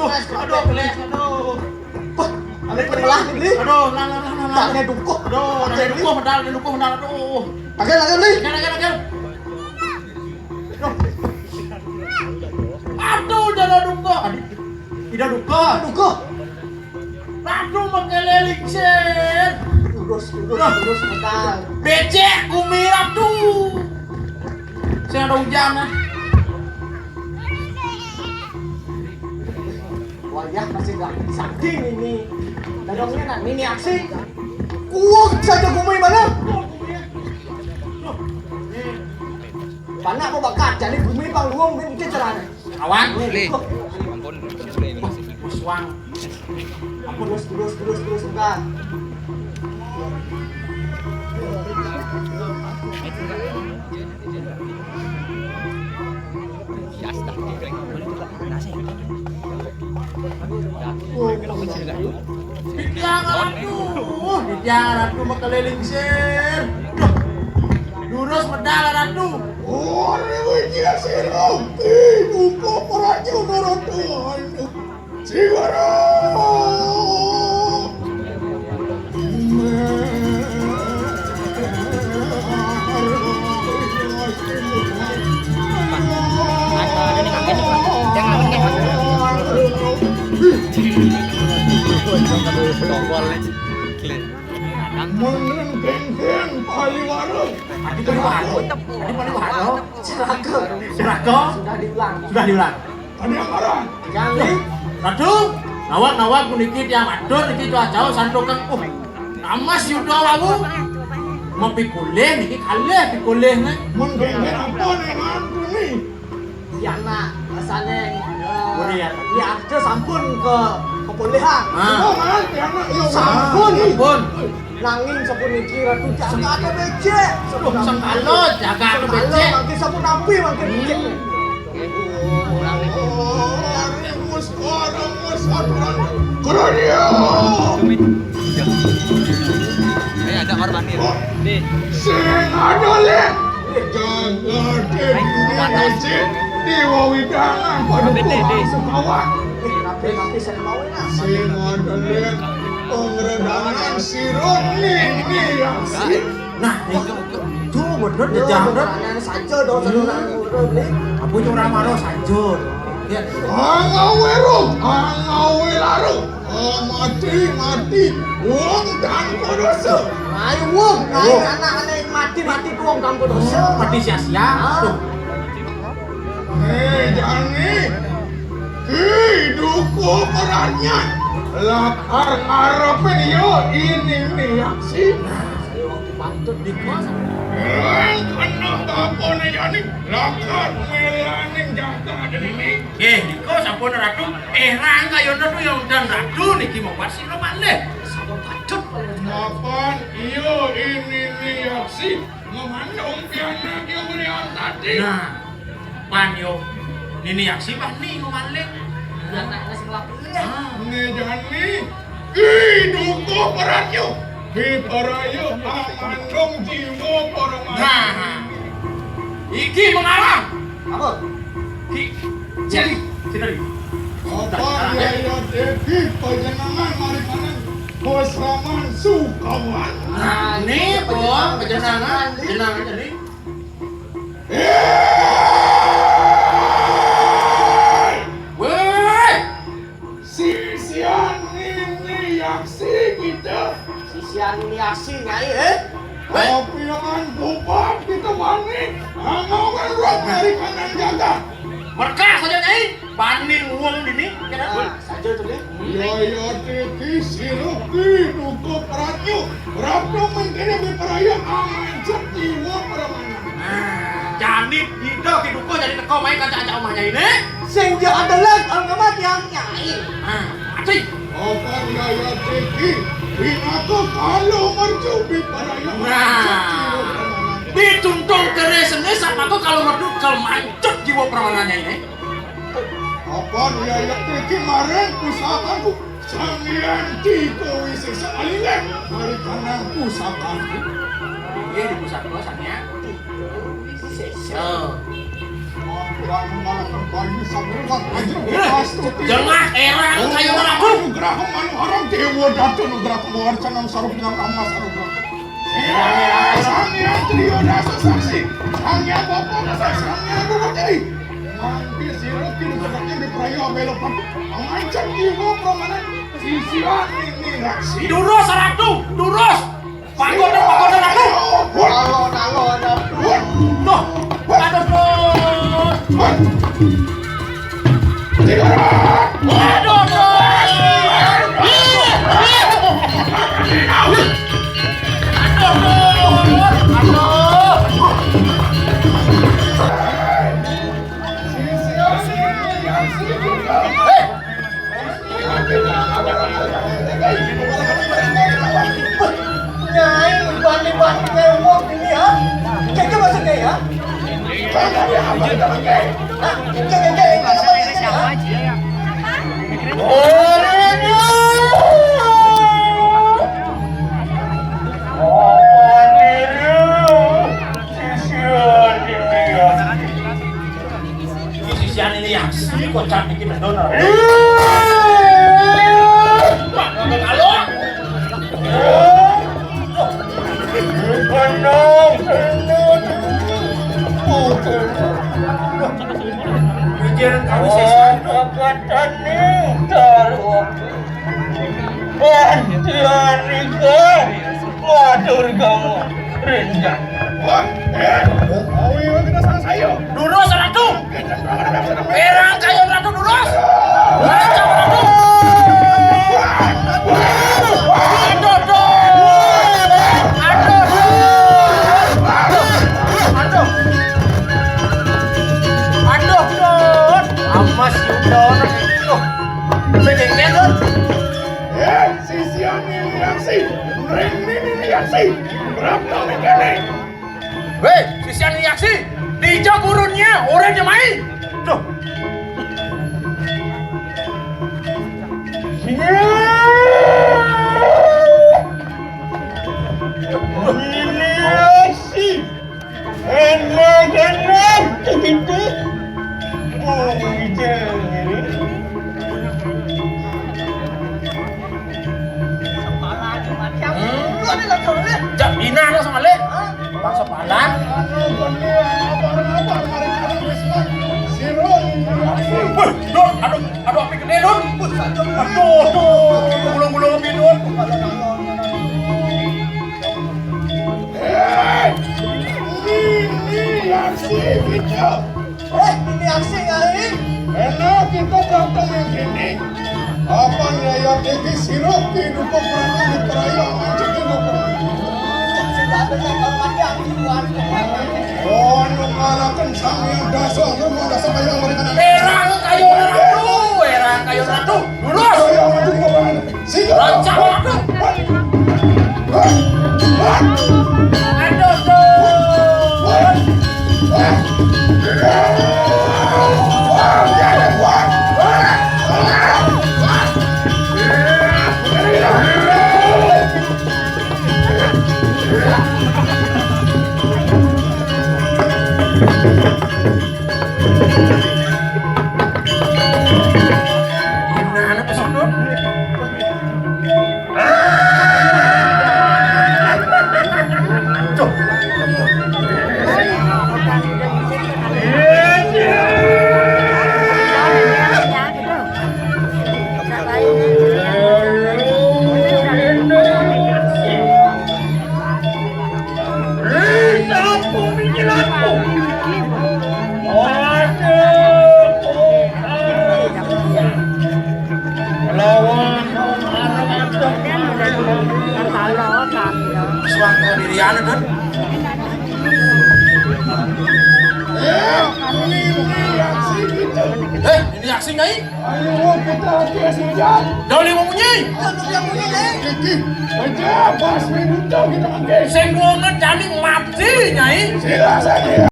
aduh, keles, aduh. Wah, ada pelah nih. Aduh, lah. Taknya dukuh. Aduh, ada dukuh medal, aduh. Lagi nih. Lagi. Aduh, jangan dukuh. Tidak dukuh. Aduh, mengeliling sen. Lurus medal. Becek, kumirap tuh. Saya ada hujan nah. Wayah masih nggak sakting ini. Dadongnya nak ini aksi. Kuat saja gumai mana? Panak kau bakat jadi gumai bang luang mungkin cerana. Kawan, Ampun, muswang. Ampun terus enggak. Jangan atuh makeliling sen. Lurus medal atuh. Ore wajah siro. Buko peranyo norotuan. Sigara. Menengkeng paliwarung. Tadi paliwarung. Ceraka. Sudah diulang. Tadi anggaran. Jangan. Ratu, nawak puniki tiang atur niki jauh santokan. Amas yuda lawu. Mau pikulih niki kalih pikulih nih. Menengkeng apa nih mantu nih? Ya nak, rasanya ya ada sampun ke kepolehan. Sampun. Nanging sampun iki ratu jaga ada becek. Sengkalo jaga anu becek. Mangke sampun nampi mangke becek. ada korban nih. Sing ada le. Jaga Dewa Widangan pada sekawan. Tapi saya mau enak. Sing ada le. Pengredangan sirot ini yang sih. Nah, itu bener jejak saja dong seluruh beli. Aku cuma marah saja. Ya. Angawe laru. Mati. Wong tanpa dosa. Ayo wong, anak-anak mati wong tanpa dosa. Mati sia-sia. Jani. Hidupku perannya. Lakar ngarepin yo ini nih aksi. Saya waktu pantut di kelas. Kena bapone Jani. Lakar melaning jaga ini. Niko sampun ratu. Rangga yono tuh yang dan ratu niki mau pasti lo malih. Sampun pantut. Mapan iyo ini nih aksi. Mengandung piana yo berian tadi. Nah, pan yo. Ini aksi pani lo malih. Anak nasi ngelakuin. Jani. Hidupku peranyo. Hiparayo amandong jiwa para Nah, iki mengarang. Apa? Jadi. Apa ya Devi penjenengan mari kanan Bos Raman Sukawan. Nah, ini bos penjenengan jadi. Woi, Sisian ini aksi kita. Sisian ini aksi nyai Tapi dengan bubat kita mani. Angawan roh mari kanan jaga. mereka saja nih. Panin uang ini. Saja tuh deh. Ya Devi sirupi duko peranyo. Rabdo mengkini berperaya aman jiwa para mana. Janit hidup hidupku jadi teko main kaca-kaca omahnya ini. Sing dia adalah alamat yang nyai. Mati. Apa ya Devi? Binaku kalau mercubi peraya aman jiwa para mana. Dituntung keresnya sama aku kalau meduk kalau mancep jiwa perawanannya ini. Apa ya Devi kemarin pusakaku samian tiko isi sealilen. Mari kanang pusakaku. Iya di pusat gua sannya. Oh. Jengah erang kayu aku. Nugraha Manoharam Dewa Datu Nugraha Mawarcanam Sarupnam Rama Sarupnam. Sangya Trio Dasa Saksi. Sangya Bapak Dasa Sangya Bupati. Nanti sirukin seperti di Prayo Belokan. Mengancam ibu promanan. Sisian ini reaksi. Durus ratu, durus. Pagoda aku. Alon. Tuh, aduh tuh. Aduh Nyai, bandi-bandi kayak umum ini ya? Kayaknya maksudnya ya? Hah? Kayak ya? Sisian ini yang sih kocak bikin donor. Halo? Pikiran kamu sisian. Durus ratu. Erang kayu ratu durus. Amas udah itu. Begini Don. Sisian ini reaksi. Ini reaksi. Berapa begini? Weh, sisian reaksi. Dijo gurunnya, orang jemain. Tuh. Reaksi. Enak begitu. Jak bina lo sama le. Bang sepalan. Wih, Don, aduh api gede Don. Aduh, gulung-gulung api Don. Ini aksi gitu. Ini aksi Nyai? Enak kita berantem yang gini. Apa ya jadi sirup dukung berantem di perayaan macam itu. Oh, nungalakan sang yang dasar, dasar kayu mereka. Erang kayu ratu. Lurus. Rancang ratu. Aduh gimana pesan Don? Tuh. Suang pendirian Don. Ini aksi Nyai. Ayo kita hati-hati. Doli mau bunyi. Kiki, aja pas minuto kita pakai. Senggongan jadi mati Nyai. Sila saja.